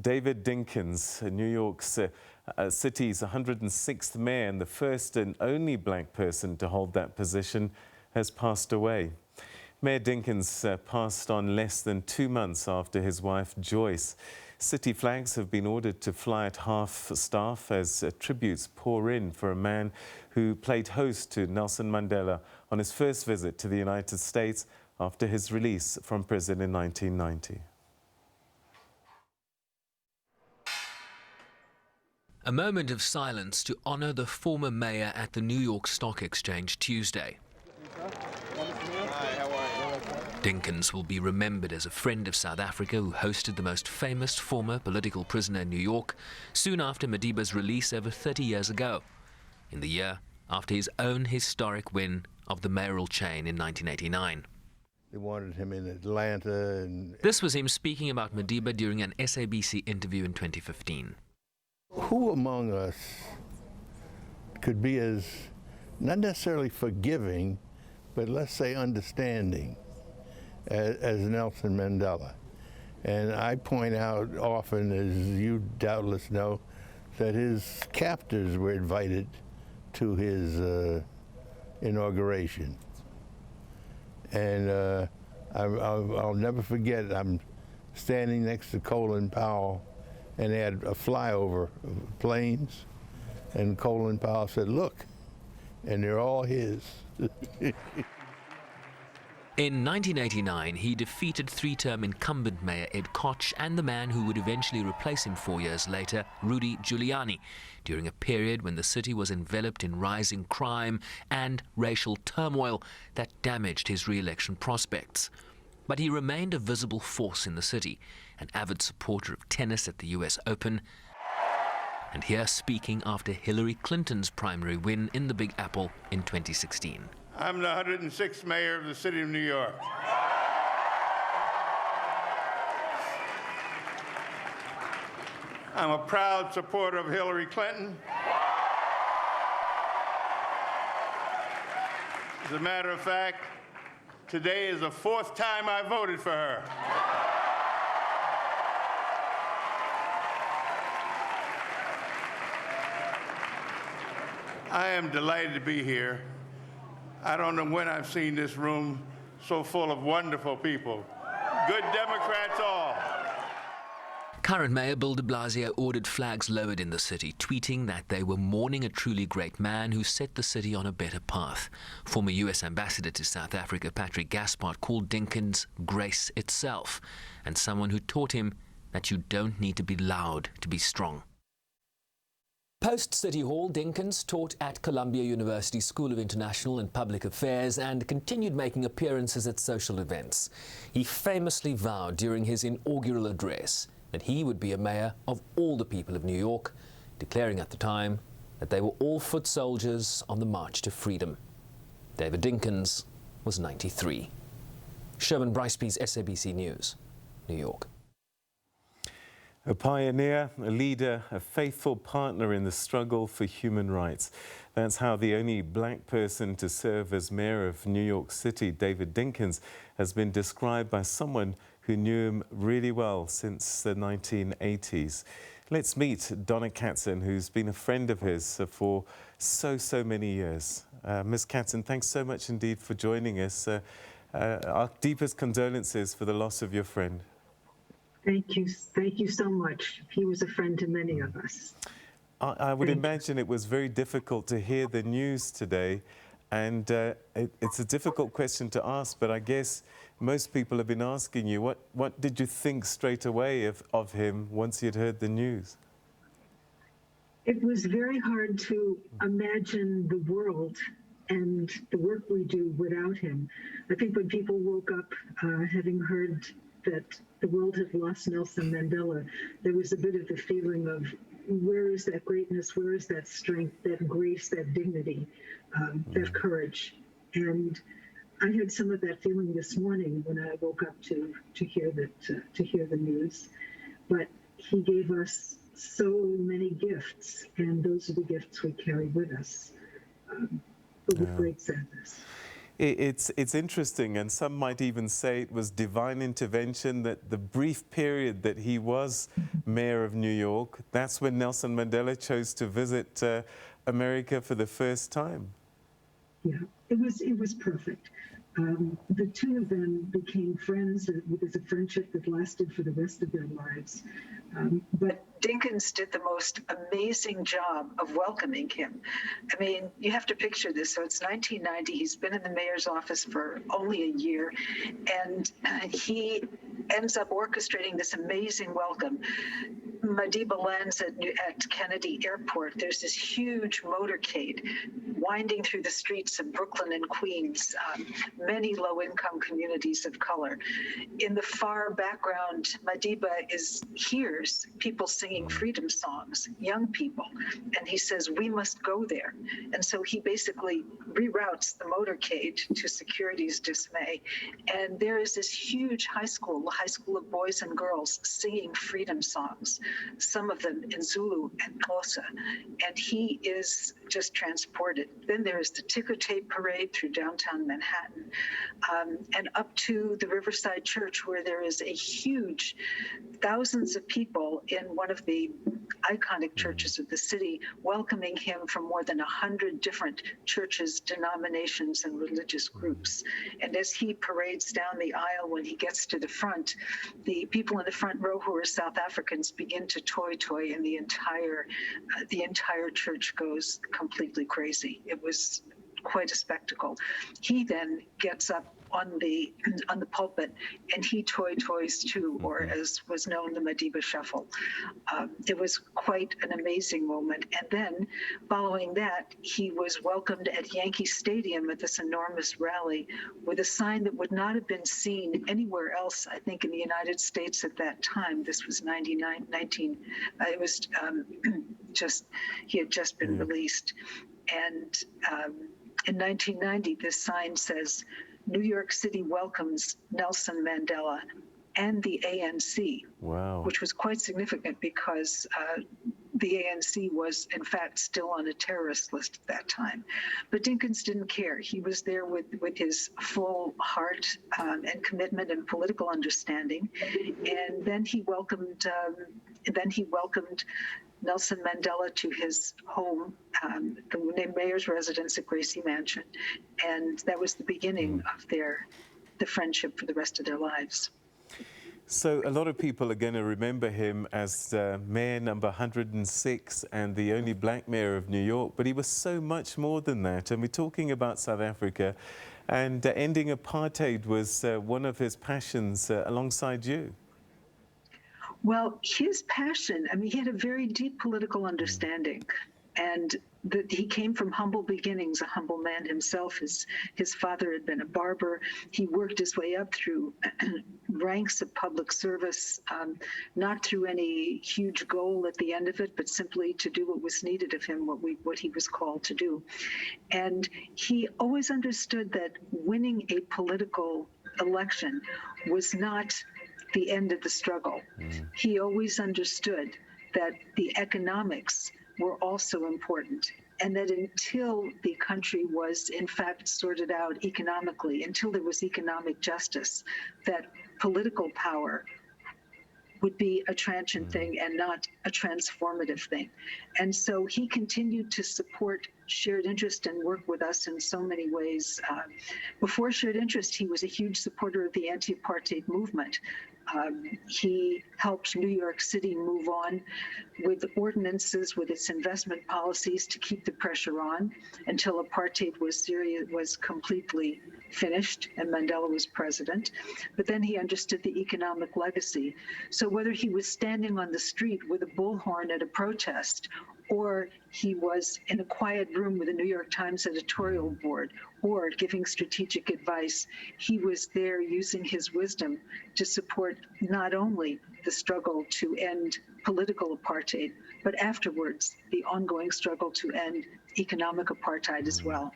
David Dinkins, New York City's 106th mayor and the first and only black person to hold that position, has passed away. Mayor Dinkins passed on less than 2 months after his wife, Joyce. City flags have been ordered to fly at half-staff as tributes pour in for a man who played host to Nelson Mandela on his first visit to the United States after his release from prison in 1990. A moment of silence to honor the former mayor at the New York Stock Exchange Tuesday. Dinkins will be remembered as a friend of South Africa who hosted the most famous former political prisoner in New York soon after Madiba's release over 30 years ago, in the year after his own historic win of the mayoral chain in 1989. They wanted him in Atlanta. This was him speaking about Madiba during an SABC interview in 2015. Who among us could be as, not necessarily forgiving, but let's say understanding as Nelson Mandela? And I point out often, as you doubtless know, that his captors were invited to his inauguration. And I'll never forget, I'm standing next to Colin Powell, and they had a flyover of planes, and Colin Powell said, "Look," and they're all his. In 1989, he defeated three-term incumbent Mayor Ed Koch and the man who would eventually replace him 4 years later, Rudy Giuliani, during a period when the city was enveloped in rising crime and racial turmoil that damaged his re-election prospects. But he remained a visible force in the city, an avid supporter of tennis at the US Open, and here speaking after Hillary Clinton's primary win in the Big Apple in 2016. I'm the 106th mayor of the city of New York. I'm a proud supporter of Hillary Clinton. As a matter of fact, today is the 4th time I voted for her. I am delighted to be here. I don't know when I've seen this room so full of wonderful people. Good Democrats all. Current Mayor Bill de Blasio ordered flags lowered in the city, tweeting that they were mourning a truly great man who set the city on a better path. Former U.S. Ambassador to South Africa, Patrick Gaspard, called Dinkins grace itself, and someone who taught him that you don't need to be loud to be strong. Post-City Hall, Dinkins taught at Columbia University School of International and Public Affairs and continued making appearances at social events. He famously vowed during his inaugural address that he would be a mayor of all the people of New York, declaring at the time that they were all foot soldiers on the march to freedom. David Dinkins was 93. Sherman Briceby's SABC News, New York. A pioneer, a leader, a faithful partner in the struggle for human rights. That's how the only black person to serve as mayor of New York City, David Dinkins, has been described by someone who knew him really well since the 1980s. Let's meet Donna Katzin, who's been a friend of his for so many years. Ms. Katzin, thanks so much indeed for joining us. Our deepest condolences for the loss of your friend. Thank you so much. He was a friend to many of us. I would imagine it was very difficult to hear the news today, and it's a difficult question to ask, but I guess most people have been asking you, what did you think straight away of him once you'd heard the news? It was very hard to imagine the world and the work we do without him. I think when people woke up having heard that the world had lost Nelson Mandela, there was a bit of the feeling of, where is that greatness, where is that strength, that grace, that dignity, that courage? And I had some of that feeling this morning when I woke up to hear the news. But he gave us so many gifts, and those are the gifts we carry with us, but with great sadness. It's interesting, and some might even say it was divine intervention, that the brief period that he was mayor of New York, that's when Nelson Mandela chose to visit America for the first time. Yeah, it was perfect. The two of them became friends. It was a friendship that lasted for the rest of their lives. But Dinkins did the most amazing job of welcoming him. I mean, you have to picture this. So it's 1990. He's been in the mayor's office for only a year, and he ends up orchestrating this amazing welcome. Madiba lands at Kennedy Airport. There's this huge motorcade winding through the streets of Brooklyn and Queens, many low-income communities of color. In the far background, Madiba hears people singing freedom songs, young people, and he says, we must go there. And so he basically reroutes the motorcade to security's dismay. And there is this huge high school of boys and girls singing freedom songs, some of them in Zulu and Xhosa, and he is just transported. Then there is the ticker tape parade through downtown Manhattan, and up to the Riverside Church, where there is a huge, thousands of people in one of the iconic churches of the city, welcoming him from more than 100 different churches, denominations, and religious groups. And as he parades down the aisle, when he gets to the front, the people in the front row who are South Africans begin to toy, and the entire church goes completely crazy. It was quite a spectacle. He then gets up on the pulpit, and he toys too, or as was known, the Madiba Shuffle. It was quite an amazing moment. And then, following that, he was welcomed at Yankee Stadium at this enormous rally with a sign that would not have been seen anywhere else, I think, in the United States at that time. This was 19, it was he had just been released. And in 1990, this sign says, New York City welcomes Nelson Mandela and the ANC. Wow. Which was quite significant because the ANC was, in fact, still on a terrorist list at that time. But Dinkins didn't care. He was there with his full heart and commitment and political understanding. And then he welcomed Nelson Mandela to his home, the mayor's residence at Gracie Mansion. And that was the beginning of the friendship for the rest of their lives. So a lot of people are going to remember him as mayor number 106 and the only black mayor of New York, but he was so much more than that. And we're talking about South Africa, and ending apartheid was one of his passions alongside you. Well, his passion, I mean, he had a very deep political understanding, and he came from humble beginnings, a humble man himself. His father had been a barber. He worked his way up through ranks of public service, not through any huge goal at the end of it, but simply to do what was needed of him, what he was called to do. And he always understood that winning a political election was not the end of the struggle. He always understood that the economics were also important, and that until the country was in fact sorted out economically, until there was economic justice, that political power would be a transient thing and not a transformative thing. And so he continued to support shared interest and work with us in so many ways. Before shared interest, he was a huge supporter of the anti-apartheid movement. He helped New York City move on with ordinances, with its investment policies to keep the pressure on until apartheid was completely finished and Mandela was president. But then he understood the economic legacy. So whether he was standing on the street with a bullhorn at a protest, or he was in a quiet room with the New York Times editorial board, or giving strategic advice, he was there using his wisdom to support not only the struggle to end political apartheid, but afterwards, the ongoing struggle to end economic apartheid as well.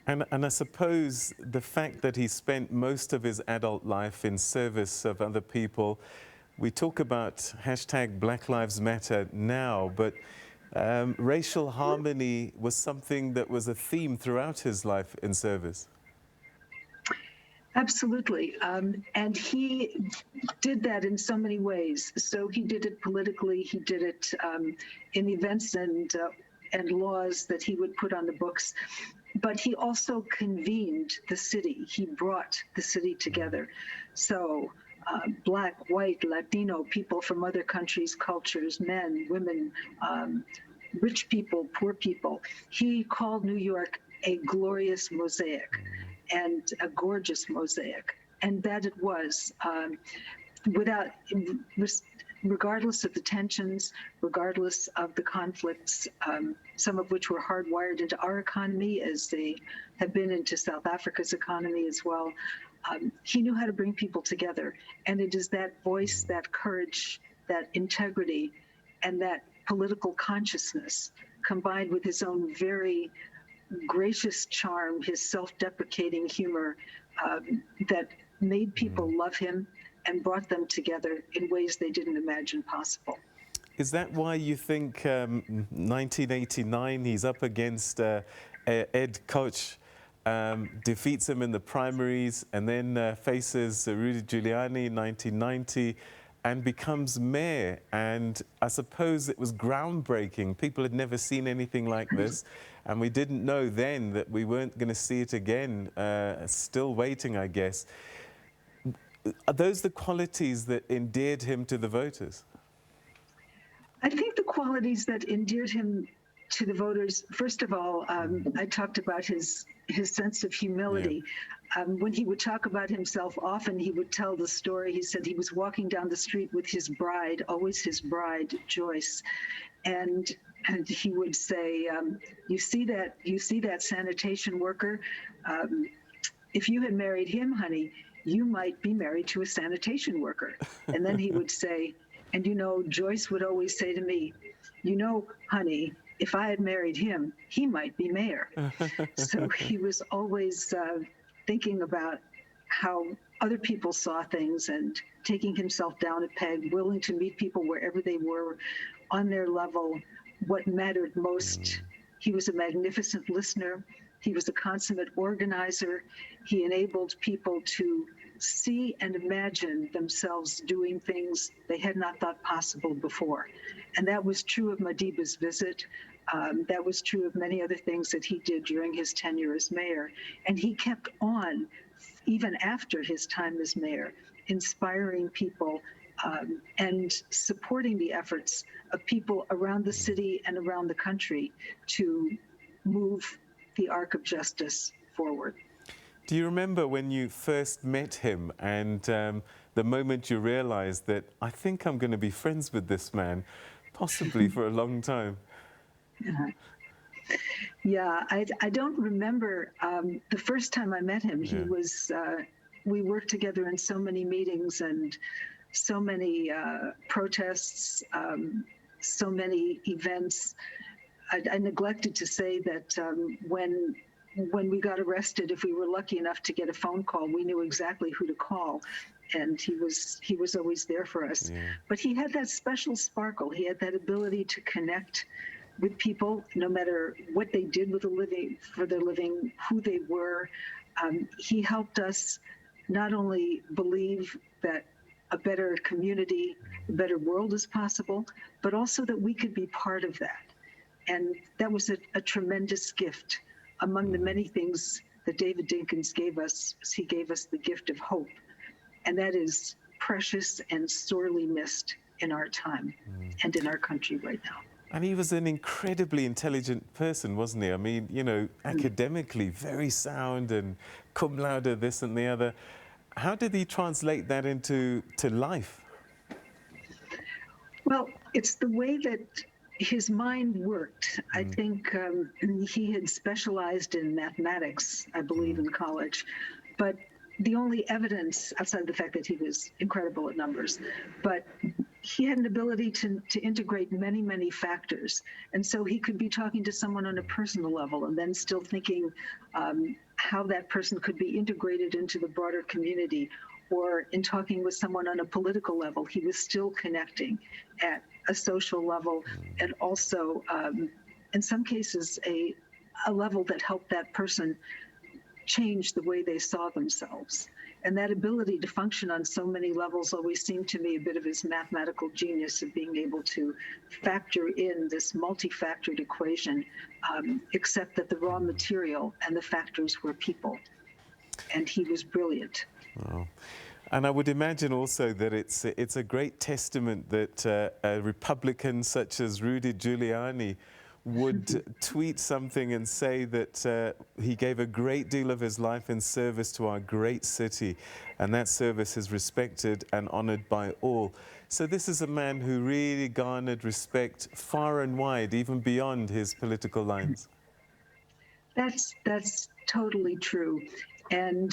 And I suppose the fact that he spent most of his adult life in service of other people, we talk about hashtag Black Lives Matter now, but racial harmony was something that was a theme throughout his life in service. Absolutely. And he did that in so many ways. So he did it politically, he did it in events and laws that he would put on the books. But he also convened the city. He brought the city together. So Black, white, Latino, people from other countries, cultures, men, women, rich people, poor people. He called New York a glorious mosaic and a gorgeous mosaic. And that it was, without, regardless of the tensions, regardless of the conflicts, some of which were hardwired into our economy as they have been into South Africa's economy as well. He knew how to bring people together. And it is that voice, that courage, that integrity, and that political consciousness combined with his own very gracious charm, his self-deprecating humor, that made people love him and brought them together in ways they didn't imagine possible. Is that why you think 1989 he's up against Ed Koch, defeats him in the primaries, and then faces Rudy Giuliani in 1990 and becomes mayor? And I suppose it was groundbreaking. People had never seen anything like this. And we didn't know then that we weren't going to see it again. Still waiting, I guess. Are those the qualities that endeared him to the voters? I think the qualities that endeared him to the voters, first of all, I talked about his sense of humility. Yeah. When he would talk about himself, often he would tell the story. He said he was walking down the street with his bride, always his bride, Joyce, and he would say, you see that sanitation worker? If you had married him, honey, you might be married to a sanitation worker. And then he would say, and you know, Joyce would always say to me, you know, honey, if I had married him, he might be mayor. So he was always thinking about how other people saw things and taking himself down a peg, willing to meet people wherever they were on their level, what mattered most. He was a magnificent listener. He was a consummate organizer. He enabled people to see and imagine themselves doing things they had not thought possible before. And that was true of Madiba's visit. That was true of many other things that he did during his tenure as mayor. And he kept on, even after his time as mayor, inspiring people and supporting the efforts of people around the city and around the country to move the arc of justice forward. Do you remember when you first met him and the moment you realized that I think I'm going to be friends with this man, possibly for a long time? Yeah, I don't remember the first time I met him. Yeah. He was, we worked together in so many meetings and so many protests, so many events. I neglected to say that when we got arrested, if we were lucky enough to get a phone call, we knew exactly who to call. And he was always there for us. Yeah. But he had that special sparkle. He had that ability to connect with people, no matter what they did with for their living, who they were. He helped us not only believe that a better community, a better world is possible, but also that we could be part of that. And that was a tremendous gift. Among the many things that David Dinkins gave us, he gave us the gift of hope. And that is precious and sorely missed in our time and in our country right now. And he was an incredibly intelligent person, wasn't he? I mean, you know, academically very sound and cum laude, this and the other. How did he translate that into life? Well, it's the way that his mind worked. I think he had specialized in mathematics, I believe, in college. But the only evidence, outside of the fact that he was incredible at numbers, but he had an ability to integrate many, many factors. And so he could be talking to someone on a personal level and then still thinking how that person could be integrated into the broader community, or in talking with someone on a political level, he was still connecting at a social level, and also, in some cases, a level that helped that person change the way they saw themselves. And that ability to function on so many levels always seemed to me a bit of his mathematical genius of being able to factor in this multi-factored equation, except that the raw material and the factors were people. And he was brilliant. Wow. And I would imagine also that it's a great testament that a Republican such as Rudy Giuliani would tweet something and say that he gave a great deal of his life in service to our great city, and that service is respected and honored by all. So this is a man who really garnered respect far and wide, even beyond his political lines. That's totally true. And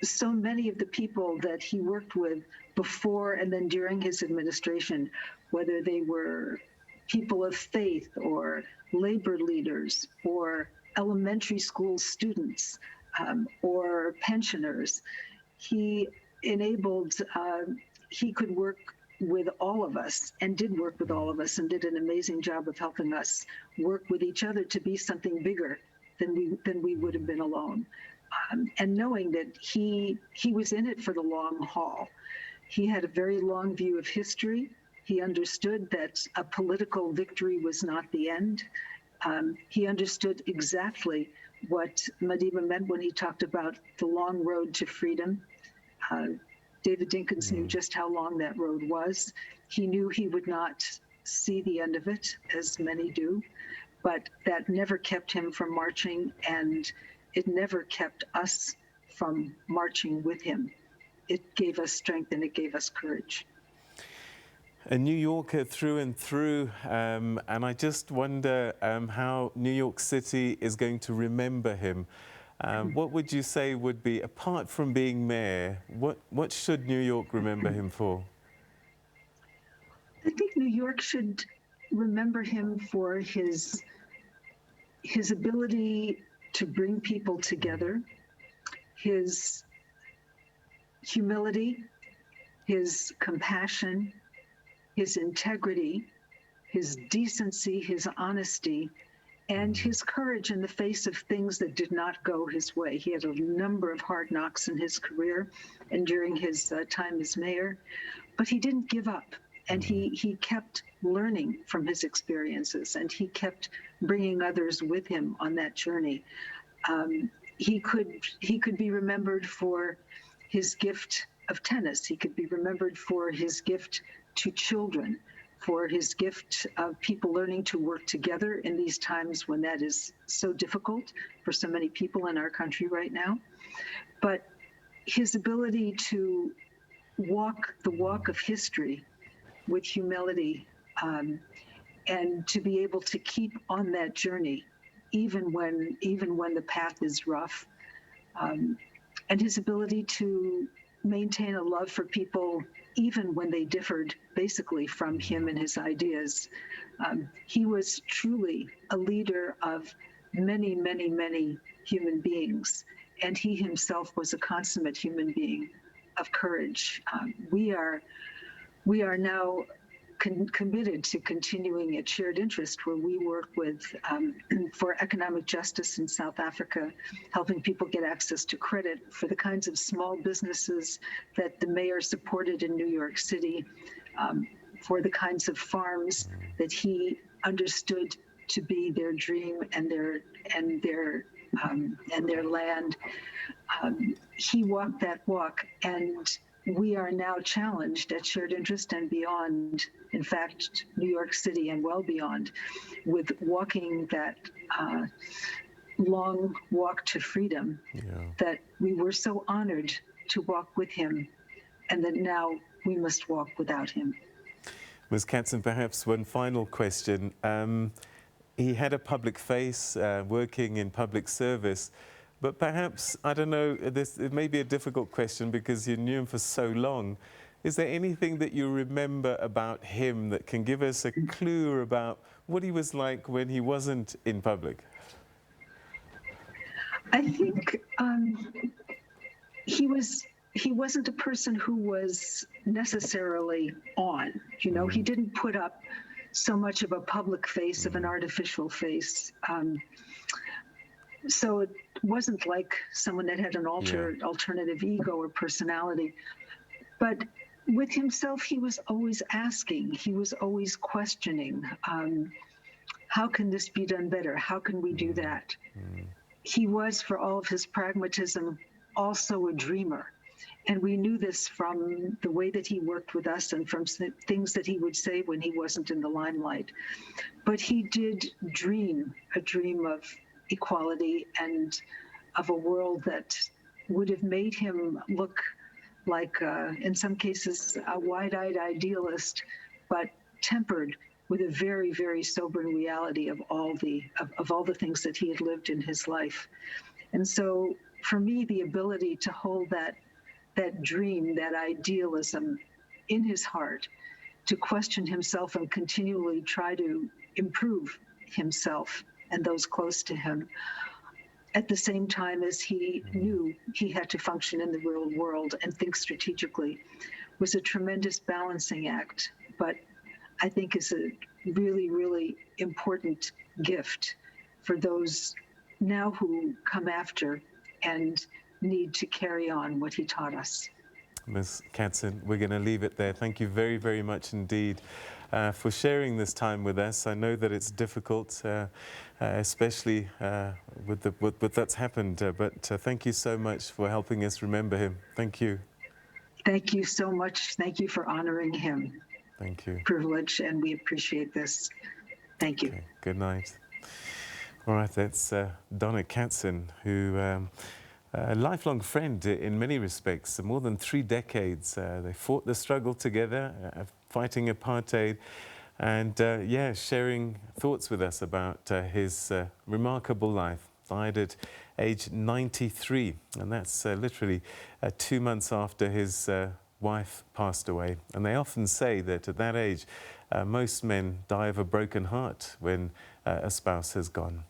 so many of the people that he worked with before and then during his administration, whether they were people of faith or labor leaders or elementary school students or pensioners, he enabled, he could work with all of us and did work with all of us and did an amazing job of helping us work with each other to be something bigger than we would have been alone. And knowing that he was in it for the long haul. He had a very long view of history. He understood that a political victory was not the end. He understood exactly what Madiba meant when he talked about the long road to freedom. David Dinkins knew just how long that road was. He knew he would not see the end of it, as many do, but that never kept him from marching, and it never kept us from marching with him. It gave us strength and it gave us courage. A New Yorker through and through, and I just wonder how New York City is going to remember him. What would you say would be, apart from being mayor, what should New York remember him for? I think New York should remember him for his ability to bring people together, his humility, his compassion, his integrity, his decency, his honesty, and his courage in the face of things that did not go his way. He had a number of hard knocks in his career and during his time as mayor, but he didn't give up. And he kept learning from his experiences, and he kept bringing others with him on that journey. He could be remembered for his gift of tennis. He could be remembered for his gift to children, for his gift of people learning to work together in these times when that is so difficult for so many people in our country right now. But his ability to walk the walk of history with humility, and to be able to keep on that journey, even when the path is rough, and his ability to maintain a love for people, even when they differed basically from him and his ideas. He was truly a leader of many, many, many human beings, and he himself was a consummate human being of courage. We are now committed to continuing at Shared Interest, where we work with for economic justice in South Africa, helping people get access to credit for the kinds of small businesses that the mayor supported in New York City, for the kinds of farms that he understood to be their dream and their land. He walked that walk, and we are now challenged at Shared Interest and beyond, in fact, New York City and well beyond, with walking that long walk to freedom that we were so honored to walk with him, and that now we must walk without him. Ms. Katzin, perhaps one final question. He had a public face, working in public service. But perhaps, I don't know, it may be a difficult question because you knew him for so long. Is there anything that you remember about him that can give us a clue about what he was like when he wasn't in public? I think he wasn't a person who was necessarily on. You know, he didn't put up so much of a public face, of an artificial face. So it wasn't like someone that had an alternative ego or personality. But with himself, he was always asking, he was always questioning, how can this be done better? How can we do that? He was, for all of his pragmatism, also a dreamer. And we knew this from the way that he worked with us and from things that he would say when he wasn't in the limelight. But he did dream a dream of equality and of a world that would have made him look like, in some cases, a wide-eyed idealist, but tempered with a very, very sobering reality of all the things that he had lived in his life. And so, for me, the ability to hold that dream, that idealism in his heart, to question himself and continually try to improve himself and those close to him, at the same time as he knew he had to function in the real world and think strategically, was a tremendous balancing act, but I think is a really, really important gift for those now who come after and need to carry on what he taught us. Ms. Katzin, we're going to leave it there. Thank you very, very much indeed for sharing this time with us. I know that it's difficult, especially with what's happened, but thank you so much for helping us remember him. Thank you. Thank you so much. Thank you for honoring him. Thank you. Privilege, and we appreciate this. Thank you. Okay, good night. All right, that's Donna Katzin, who a lifelong friend in many respects, more than 3 decades. They fought the struggle together, fighting apartheid, and sharing thoughts with us about his remarkable life. Died at age 93, and that's literally 2 months after his wife passed away. And they often say that at that age, most men die of a broken heart when a spouse has gone.